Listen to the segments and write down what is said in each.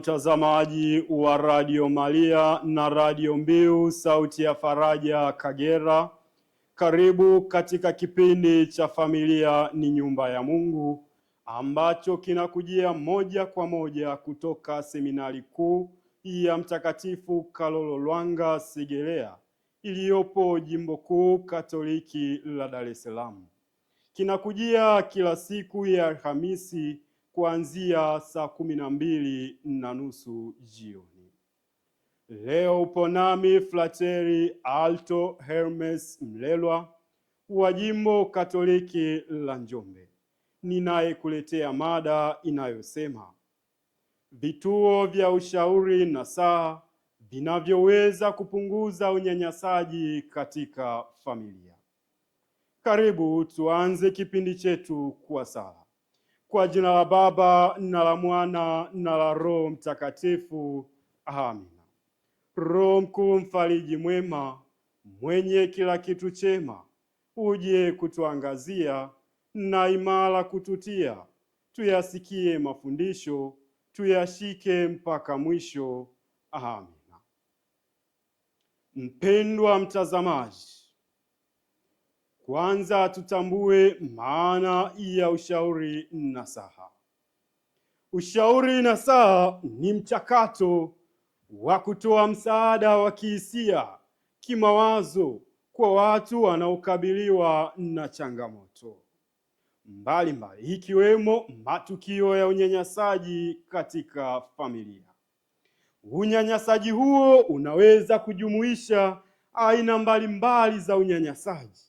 Mtazamaji wa Radio Maria na Radio Mbiu Sauti ya Faraja Kagera, karibu katika kipindi cha Familia ni Nyumba ya Mungu ambacho kinakujia moja kwa moja kutoka Seminari Kuu ya Mtakatifu Kalolo Lwanga Segerea iliyopo Jimbo Kuu Katoliki la Dar es Salaam. Kinakujia kila siku ya Alhamisi kuanzia saa 12:30 jioni. Leo upo nami Frateri Alto Hermes Mlelwa wa Jimbo Katoliki la Njombe, ninayekuletea mada inayosema vituo vya ushauri nasaha vinavyoweza kupunguza unyanyasaji katika familia. Karibu tuanze kipindi chetu kwa sala. Kwa jina la Baba na la Mwana na la Roho Mtakatifu. Amina. Roho mkuu mfariji mwema, mwenye kila kitu chema, uje kutuangazia na imara kututia, tuyasikie mafundisho, tuyashike mpaka mwisho. Amina. Mpendwa mtazamaji, kwanza tutambue maana ya ushauri nasaha. Ushauri nasaha ni mchakato wa kutoa msaada wa kihisia, kimawazo kwa watu wanaokabiliwa na changamoto mbalimbali, ikiwemo matukio ya unyanyasaji katika familia. Unyanyasaji huo unaweza kujumuisha aina mbalimbali za unyanyasaji: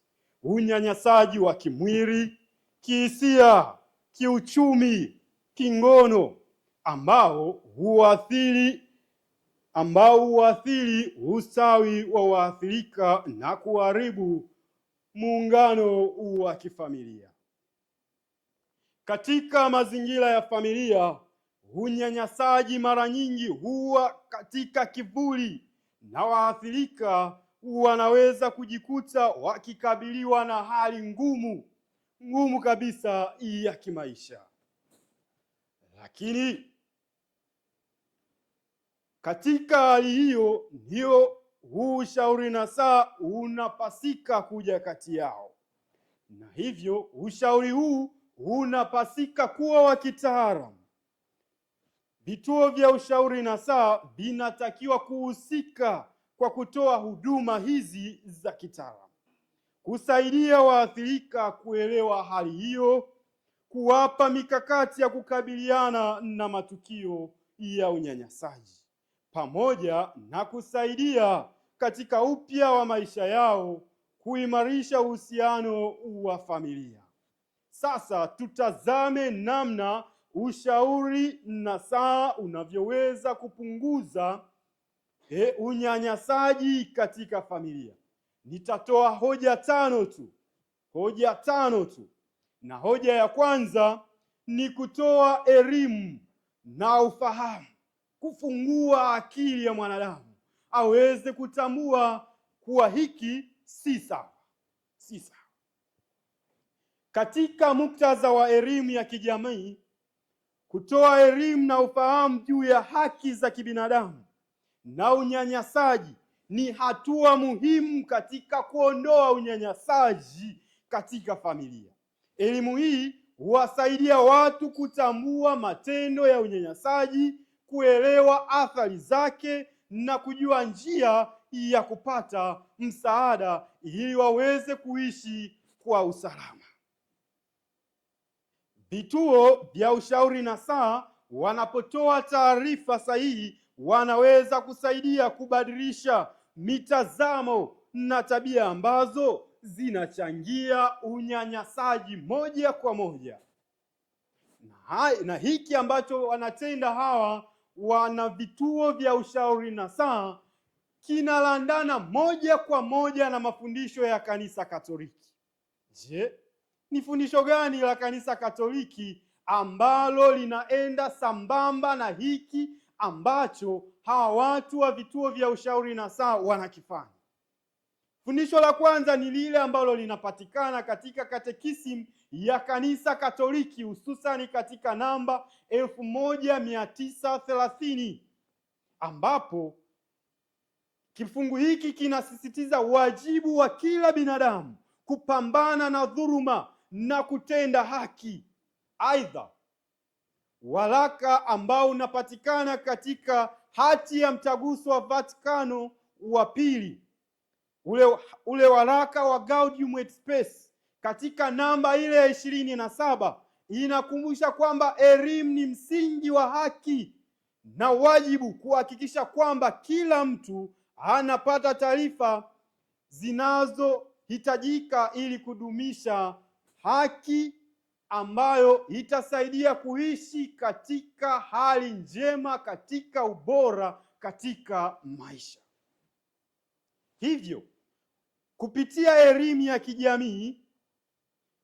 unyanyasaji wa kimwili, kihisia, kiuchumi, kingono ambao huathiri ustawi wa waathirika na kuharibu muungano wa kifamilia. Katika mazingira ya familia, unyanyasaji mara nyingi huwa katika kivuli na waathirika wanaweza kujikuta wakikabiliwa na hali ngumu kabisa ya kimaisha. Lakini katika hali hiyo ndio huu ushauri nasaha unapasika kuja kati yao, na hivyo ushauri huu unapasika kuwa wa kitaalamu. Vituo vya ushauri nasaha vinatakiwa kuhusika kwa kutoa huduma hizi za kitaalamu, kusaidia waathirika kuelewa hali hiyo, kuwapa mikakati ya kukabiliana na matukio ya unyanyasaji, pamoja na kusaidia katika upya wa maisha yao, kuimarisha uhusiano wa familia. Sasa tutazame namna ushauri nasaha unavyoweza kupunguza unyanyasaji katika familia. Nitatoa hoja tano tu. Na hoja ya kwanza ni kutoa elimu na ufahamu, kufungua akili ya mwanadamu aweze kutambua kuwa hiki si sawa. Katika muktadha wa elimu ya kijamii, kutoa elimu na ufahamu juu ya haki za kibinadamu na unyanyasaji ni hatua muhimu katika kuondoa unyanyasaji katika familia. Elimu hii huwasaidia watu kutambua matendo ya unyanyasaji, kuelewa athari zake na kujua njia ya kupata msaada ili waweze kuishi kwa usalama. Vituo vya ushauri nasaha wanapotoa taarifa sahihi wanaweza kusaidia kubadilisha mitazamo na tabia ambazo zinachangia unyanyasaji moja kwa moja. Na hiki ambacho wanatenda hawa wana vituo vya ushauri nasaha kinalandana moja kwa moja na mafundisho ya Kanisa Katoliki. Je, ni fundisho gani la Kanisa Katoliki ambalo linaenda sambamba na hiki ambacho hawa watu wa vituo vya ushauri nasaha wanakifanya? Fundisho la kwanza ni lile ambalo linapatikana katika katekisimu ya Kanisa Katoliki, hususani katika namba 1930, ambapo kifungu hiki kinasisitiza wajibu wa kila binadamu kupambana na dhuluma na kutenda haki. Aidha, waraka ambao unapatikana katika hati ya Mtaguso wa Vatikano wa pili, ule waraka wa Gaudium et Spes, katika namba ile ya 27 inakumbusha kwamba elimu ni msingi wa haki na wajibu kuhakikisha kwamba kila mtu anapata taarifa zinazohitajika ili kudumisha haki ambayo itasaidia kuishi katika hali njema, katika ubora, katika maisha. Hivyo kupitia elimu ya kijamii,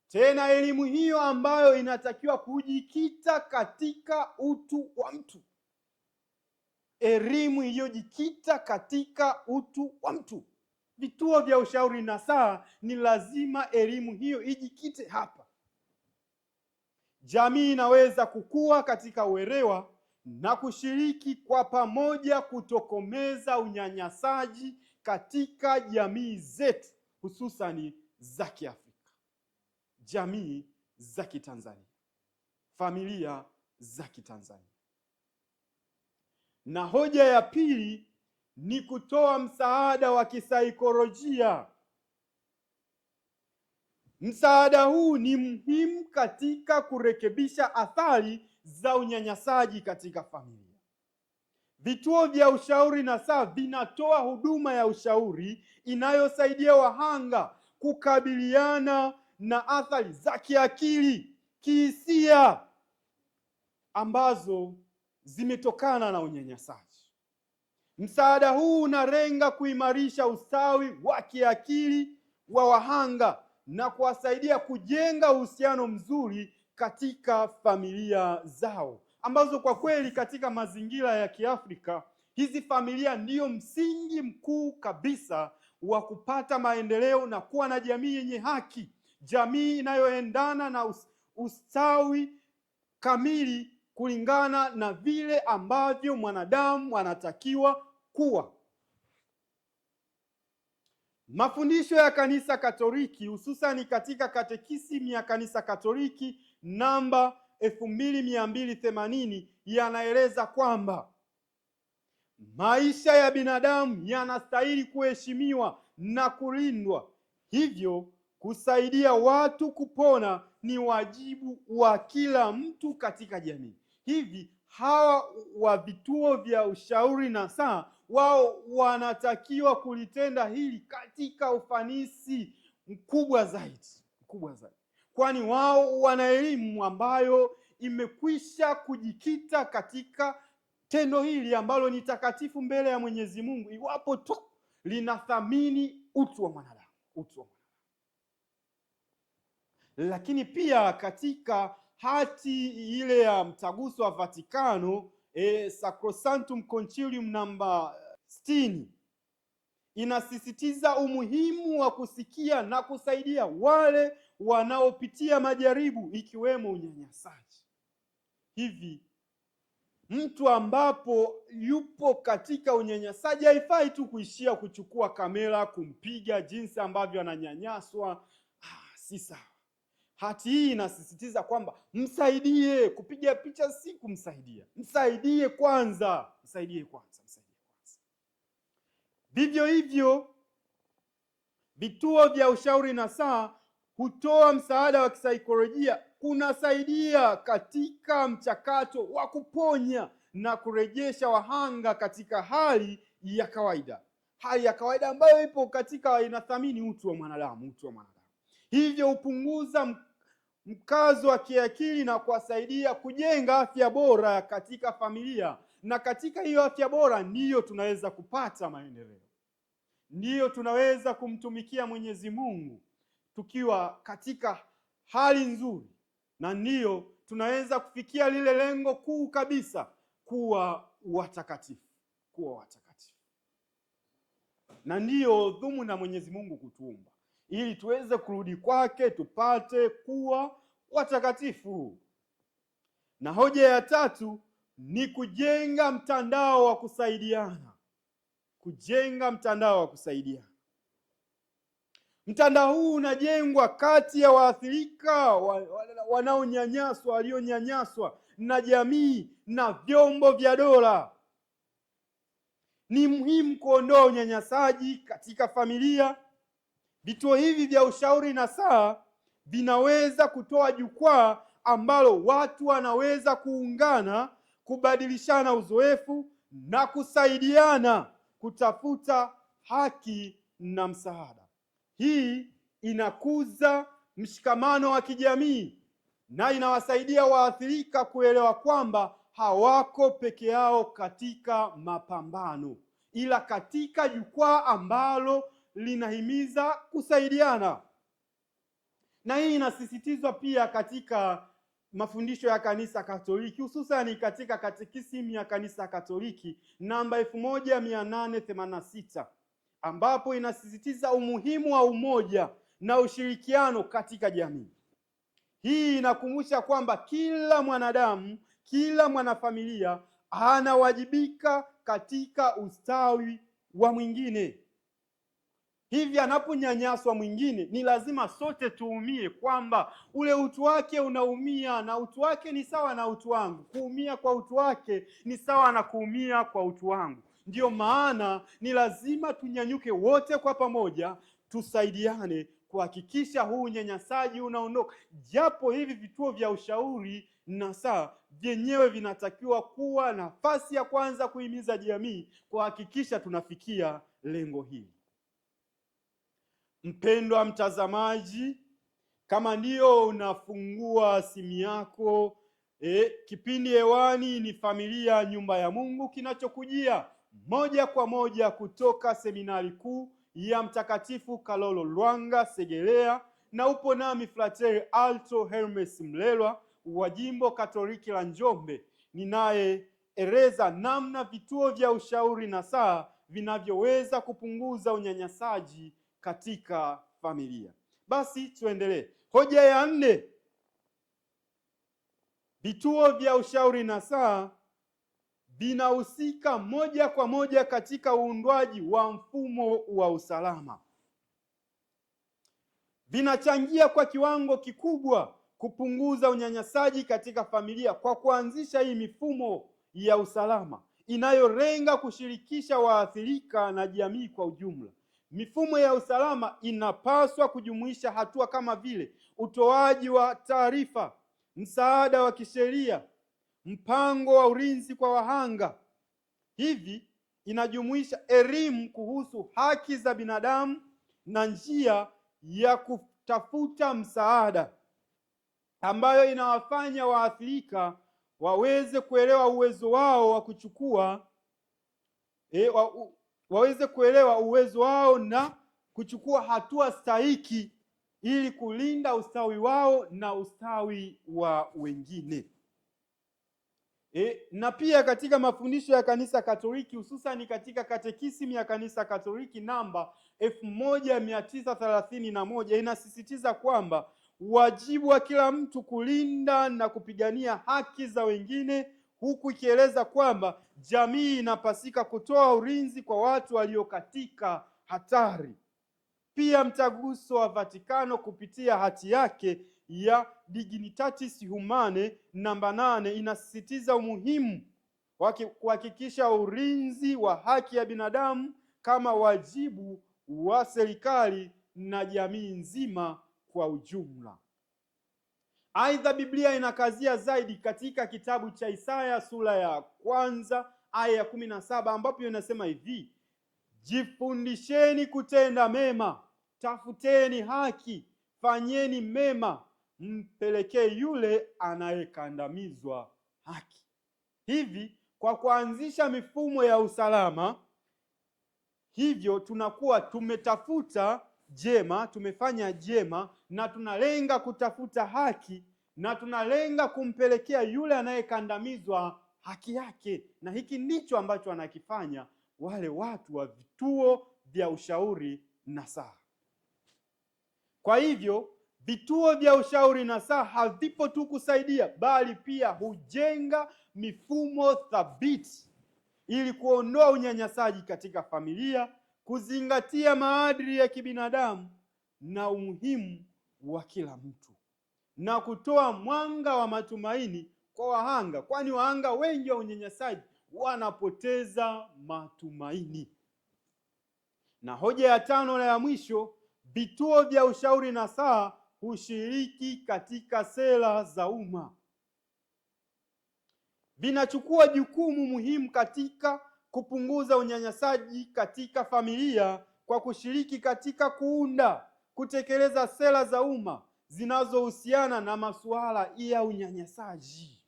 tena elimu hiyo ambayo inatakiwa kujikita katika utu wa mtu, elimu iliyojikita katika utu wa mtu. Vituo vya ushauri nasaha ni lazima elimu hiyo ijikite hapa. Jamii inaweza kukua katika uelewa na kushiriki kwa pamoja kutokomeza unyanyasaji katika jamii zetu, hususani za Kiafrika, jamii za Kitanzania, familia za Kitanzania. Na hoja ya pili ni kutoa msaada wa kisaikolojia. Msaada huu ni muhimu katika kurekebisha athari za unyanyasaji katika familia. Vituo vya ushauri nasaha vinatoa huduma ya ushauri inayosaidia wahanga kukabiliana na athari za kiakili, kihisia ambazo zimetokana na unyanyasaji. Msaada huu unalenga kuimarisha ustawi wa kiakili wa wahanga na kuwasaidia kujenga uhusiano mzuri katika familia zao, ambazo kwa kweli katika mazingira ya Kiafrika hizi familia ndiyo msingi mkuu kabisa wa kupata maendeleo na kuwa na jamii yenye haki, jamii inayoendana na ustawi kamili kulingana na vile ambavyo mwanadamu anatakiwa kuwa. Mafundisho ya Kanisa Katoliki, hususani katika katekisimu ya Kanisa Katoliki namba 2280, yanaeleza kwamba maisha ya binadamu yanastahili kuheshimiwa na kulindwa, hivyo kusaidia watu kupona ni wajibu wa kila mtu katika jamii. Hivi hawa wa vituo vya ushauri nasaha, wao wanatakiwa kulitenda hili katika ufanisi mkubwa zaidi, kwani wao wana elimu ambayo imekwisha kujikita katika tendo hili ambalo ni takatifu mbele ya Mwenyezi Mungu, iwapo tu linathamini utu wa mwanadamu. Lakini pia katika hati ile ya Mtaguso wa Vatikano Sacrosanctum Concilium namba 60 inasisitiza umuhimu wa kusikia na kusaidia wale wanaopitia majaribu ikiwemo unyanyasaji. Hivi mtu ambapo yupo katika unyanyasaji haifai tu kuishia kuchukua kamera kumpiga jinsi ambavyo ananyanyaswa. Si sawa. Hati hii inasisitiza kwamba msaidie. Kupiga picha si kumsaidia, msaidie kwanza. Vivyo hivyo vituo vya ushauri nasaha hutoa msaada wa kisaikolojia, kunasaidia katika mchakato wa kuponya na kurejesha wahanga katika hali ya kawaida, ambayo ipo katika inathamini utu wa mwanadamu. Hivyo hupunguza mkazo wa kiakili na kuwasaidia kujenga afya bora katika familia, na katika hiyo afya bora ndiyo tunaweza kupata maendeleo, ndiyo tunaweza kumtumikia Mwenyezi Mungu tukiwa katika hali nzuri, na ndiyo tunaweza kufikia lile lengo kuu kabisa, kuwa watakatifu. na ndiyo dhumuni na Mwenyezi Mungu kutuumba, ili tuweze kurudi kwake, tupate kuwa watakatifu. Na hoja ya tatu ni kujenga mtandao wa kusaidiana. Kujenga mtandao wa kusaidiana. Mtandao huu unajengwa kati ya waathirika wanaonyanyaswa, walionyanyaswa, na jamii na vyombo vya dola. Ni muhimu kuondoa unyanyasaji katika familia. Vituo hivi vya ushauri nasaha vinaweza kutoa jukwaa ambalo watu wanaweza kuungana, kubadilishana uzoefu na kusaidiana kutafuta haki na msaada. Hii inakuza mshikamano wa kijamii na inawasaidia waathirika kuelewa kwamba hawako peke yao katika mapambano, ila katika jukwaa ambalo linahimiza kusaidiana. Na hii inasisitizwa pia katika mafundisho ya Kanisa Katoliki, hususani katika Katekisimu ya Kanisa Katoliki namba 1886, ambapo inasisitiza umuhimu wa umoja na ushirikiano katika jamii. Hii inakumbusha kwamba kila mwanadamu, kila mwanafamilia anawajibika katika ustawi wa mwingine. Hivi anaponyanyaswa mwingine, ni lazima sote tuumie kwamba ule utu wake unaumia, na utu wake ni sawa na utu wangu. Kuumia kwa utu wake ni sawa na kuumia kwa utu wangu. Ndiyo maana ni lazima tunyanyuke wote kwa pamoja, tusaidiane kuhakikisha huu unyanyasaji unaondoka. Japo hivi vituo vya ushauri nasaha vyenyewe vinatakiwa kuwa nafasi ya kwanza kuhimiza jamii kuhakikisha tunafikia lengo hili. Mpendwa mtazamaji, kama ndio unafungua simu yako, kipindi hewani ni Familia Nyumba ya Mungu, kinachokujia moja kwa moja kutoka Seminari Kuu ya Mtakatifu Kalolo Lwanga Segerea, na upo nami Frateri Alto Hermes Mlelwa wa Jimbo Katoliki la Njombe, ninayeeleza namna vituo vya ushauri nasaha vinavyoweza kupunguza unyanyasaji katika familia. Basi tuendelee. Hoja ya 4. Vituo vya ushauri nasaha vinahusika moja kwa moja katika uundwaji wa mfumo wa usalama. Vinachangia kwa kiwango kikubwa kupunguza unyanyasaji katika familia kwa kuanzisha hii mifumo ya usalama inayolenga kushirikisha waathirika na jamii kwa ujumla. Mifumo ya usalama inapaswa kujumuisha hatua kama vile utoaji wa taarifa, msaada wa kisheria, mpango wa ulinzi kwa wahanga. Hivi inajumuisha elimu kuhusu haki za binadamu na njia ya kutafuta msaada, ambayo inawafanya waathirika waweze kuelewa uwezo wao wa kuchukua waweze kuelewa uwezo wao na kuchukua hatua stahiki ili kulinda ustawi wao na ustawi wa wengine. Na pia katika mafundisho ya Kanisa Katoliki, hususan katika Katekisimu ya Kanisa Katoliki namba 1931, inasisitiza kwamba wajibu wa kila mtu kulinda na kupigania haki za wengine, huku ikieleza kwamba jamii inapasika kutoa ulinzi kwa watu walio katika hatari. Pia Mtaguso wa Vatikano kupitia hati yake ya Dignitatis Humanae namba 8 inasisitiza umuhimu wa kuhakikisha ulinzi wa haki ya binadamu kama wajibu wa serikali na jamii nzima kwa ujumla. Aidha, Biblia inakazia zaidi katika kitabu cha Isaya sura ya 1 aya ya 17, ambapo inasema hivi: jifundisheni kutenda mema, tafuteni haki, fanyeni mema, mpelekee yule anayekandamizwa haki. Hivi kwa kuanzisha mifumo ya usalama, hivyo tunakuwa tumetafuta jema, tumefanya jema, na tunalenga kutafuta haki, na tunalenga kumpelekea yule anayekandamizwa haki yake. Na hiki ndicho ambacho anakifanya wale watu wa vituo vya ushauri nasaha. Kwa hivyo vituo vya ushauri nasaha havipo tu kusaidia, bali pia hujenga mifumo thabiti ili kuondoa unyanyasaji katika familia, kuzingatia maadili ya kibinadamu na umuhimu wa kila mtu, na kutoa mwanga wa matumaini kwa wahanga, kwani wahanga wengi wa unyanyasaji wanapoteza matumaini. Na hoja ya tano na ya mwisho, vituo vya ushauri nasaha hushiriki katika sera za umma. Vinachukua jukumu muhimu katika kupunguza unyanyasaji katika familia kwa kushiriki katika kuunda, kutekeleza sera za umma zinazohusiana na masuala ya unyanyasaji.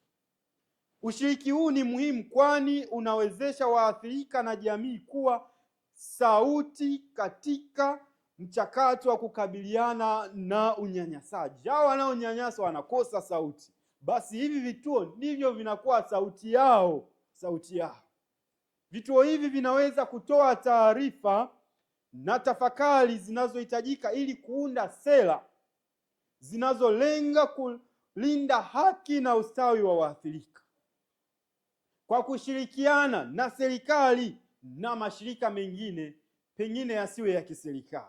Ushiriki huu ni muhimu kwani unawezesha waathirika na jamii kuwa sauti katika mchakato wa kukabiliana na unyanyasaji. Hao wanaonyanyaswa wanakosa sauti, basi hivi vituo ndivyo vinakuwa sauti yao. Vituo hivi vinaweza kutoa taarifa na tafakari zinazohitajika ili kuunda sera zinazolenga kulinda haki na ustawi wa waathirika. Kwa kushirikiana na serikali na mashirika mengine pengine yasiwe ya kiserikali,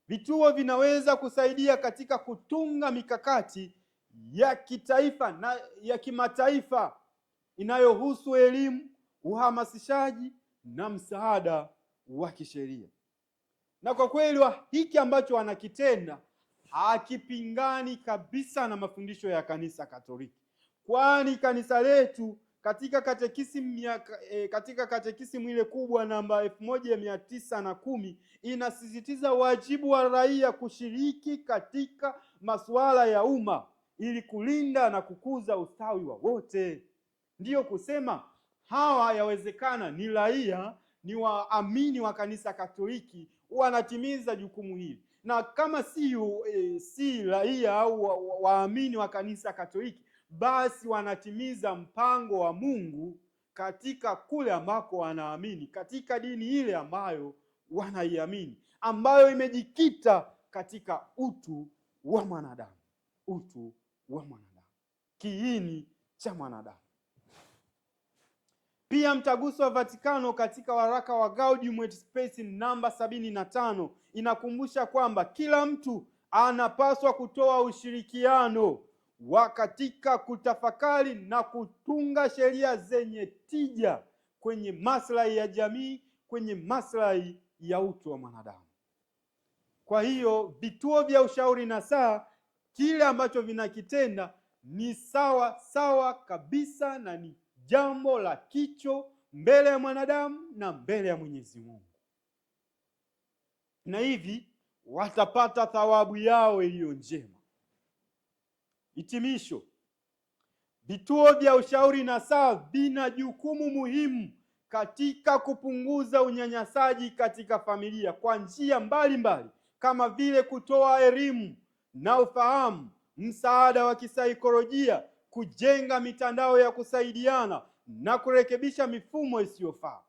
vituo vinaweza kusaidia katika kutunga mikakati ya kitaifa na ya kimataifa inayohusu elimu, uhamasishaji na msaada wa kisheria. Na kwa kweli hiki ambacho wanakitenda hakipingani kabisa na mafundisho ya Kanisa Katoliki, kwani kanisa letu katika katekisimu ile kubwa namba 1910 inasisitiza wajibu wa raia kushiriki katika masuala ya umma ili kulinda na kukuza ustawi wa wote. Ndiyo kusema hawa yawezekana ni raia, ni waamini wa Kanisa Katoliki wanatimiza jukumu hili, na kama si raia au waamini wa Kanisa Katoliki, basi wanatimiza mpango wa Mungu katika kule ambako wanaamini, katika dini ile ambayo wanaiamini, ambayo imejikita katika utu wa mwanadamu, kiini cha mwanadamu. Pia Mtaguso wa Vatikano katika waraka wa Gaudium et Spes namba 75 inakumbusha kwamba kila mtu anapaswa kutoa ushirikiano wa katika kutafakari na kutunga sheria zenye tija kwenye maslahi ya jamii, kwenye maslahi ya utu wa mwanadamu. Kwa hiyo vituo vya ushauri nasaha kile ambacho vinakitenda ni sawa kabisa na ni jambo la kicho mbele ya mwanadamu na mbele ya Mwenyezi Mungu, na hivi watapata thawabu yao iliyo njema. Hitimisho, vituo vya ushauri nasaha vina jukumu muhimu katika kupunguza unyanyasaji katika familia kwa njia mbalimbali, kama vile kutoa elimu na ufahamu, msaada wa kisaikolojia, kujenga mitandao ya kusaidiana na kurekebisha mifumo isiyofaa.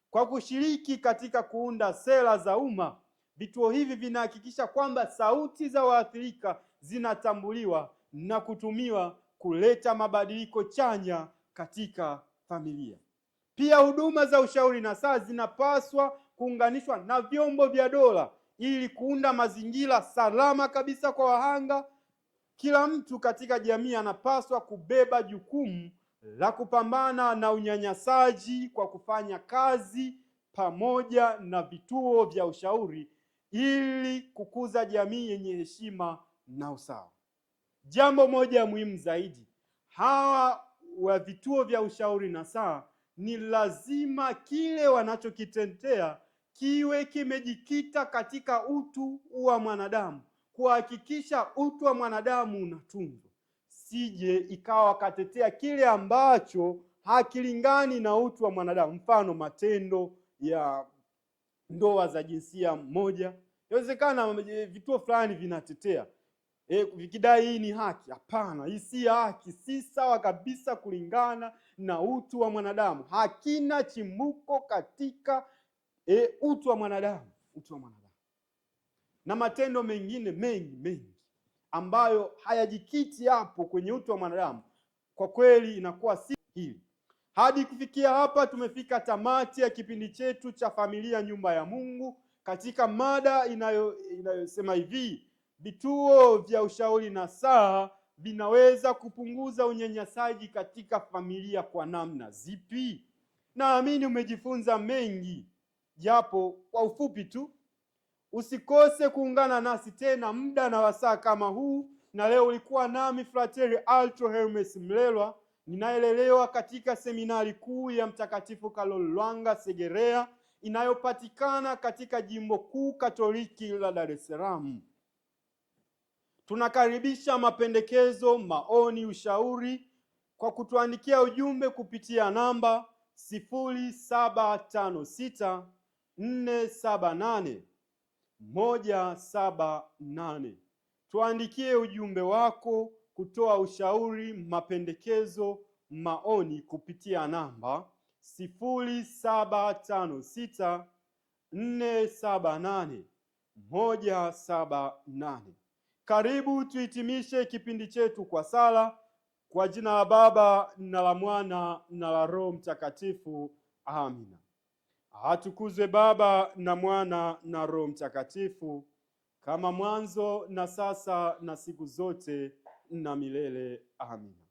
Kwa kushiriki katika kuunda sera za umma, vituo hivi vinahakikisha kwamba sauti za waathirika zinatambuliwa na kutumiwa kuleta mabadiliko chanya katika familia. Pia huduma za ushauri nasaha zinapaswa kuunganishwa na vyombo vya dola ili kuunda mazingira salama kabisa kwa wahanga. Kila mtu katika jamii anapaswa kubeba jukumu la kupambana na unyanyasaji kwa kufanya kazi pamoja na vituo vya ushauri ili kukuza jamii yenye heshima na usawa. Jambo moja muhimu zaidi, hawa wa vituo vya ushauri nasaha ni lazima kile wanachokitetea kiwe kimejikita katika utu wa mwanadamu, kuhakikisha utu wa mwanadamu unatunzwa. Sije ikawa katetea kile ambacho hakilingani na utu wa mwanadamu, mfano matendo ya ndoa za jinsia moja. Inawezekana vituo fulani vinatetea vikidai hii ni haki. Hapana, hii si haki, si sawa kabisa kulingana na utu wa mwanadamu. Hakina chimbuko katika utu wa mwanadamu. utu wa mwanadamu, na matendo mengine mengi ambayo hayajikiti hapo kwenye utu wa mwanadamu, kwa kweli inakuwa si hili. Hadi kufikia hapa tumefika tamati ya kipindi chetu cha Familia Nyumba ya Mungu, katika mada inayosema hivi: vituo vya ushauri nasaha vinaweza kupunguza unyanyasaji katika familia kwa namna zipi? Naamini umejifunza mengi, japo kwa ufupi tu. Usikose kuungana nasi tena muda na wasaa kama huu, na leo ulikuwa nami Frateri Alto Hermes Mlelwa, ninayelelewa katika seminari kuu ya Mtakatifu Karol Lwanga Segerea, inayopatikana katika Jimbo Kuu Katoliki la Dar es Salaam. Tunakaribisha mapendekezo, maoni, ushauri kwa kutuandikia ujumbe kupitia namba 0756478178. Tuandikie ujumbe wako kutoa ushauri, mapendekezo, maoni kupitia namba 0756478178. Karibu tuhitimishe kipindi chetu kwa sala. Kwa jina la Baba na la Mwana na la Roho Mtakatifu. Amina. Atukuzwe Baba na Mwana na Roho Mtakatifu, kama mwanzo na sasa na siku zote na milele. Amina.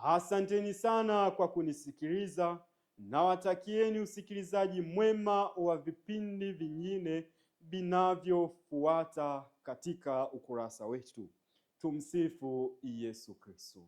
Asanteni sana kwa kunisikiliza. Nawatakieni usikilizaji mwema wa vipindi vingine vinavyofuata katika ukurasa wetu. Tumsifu Yesu Kristo.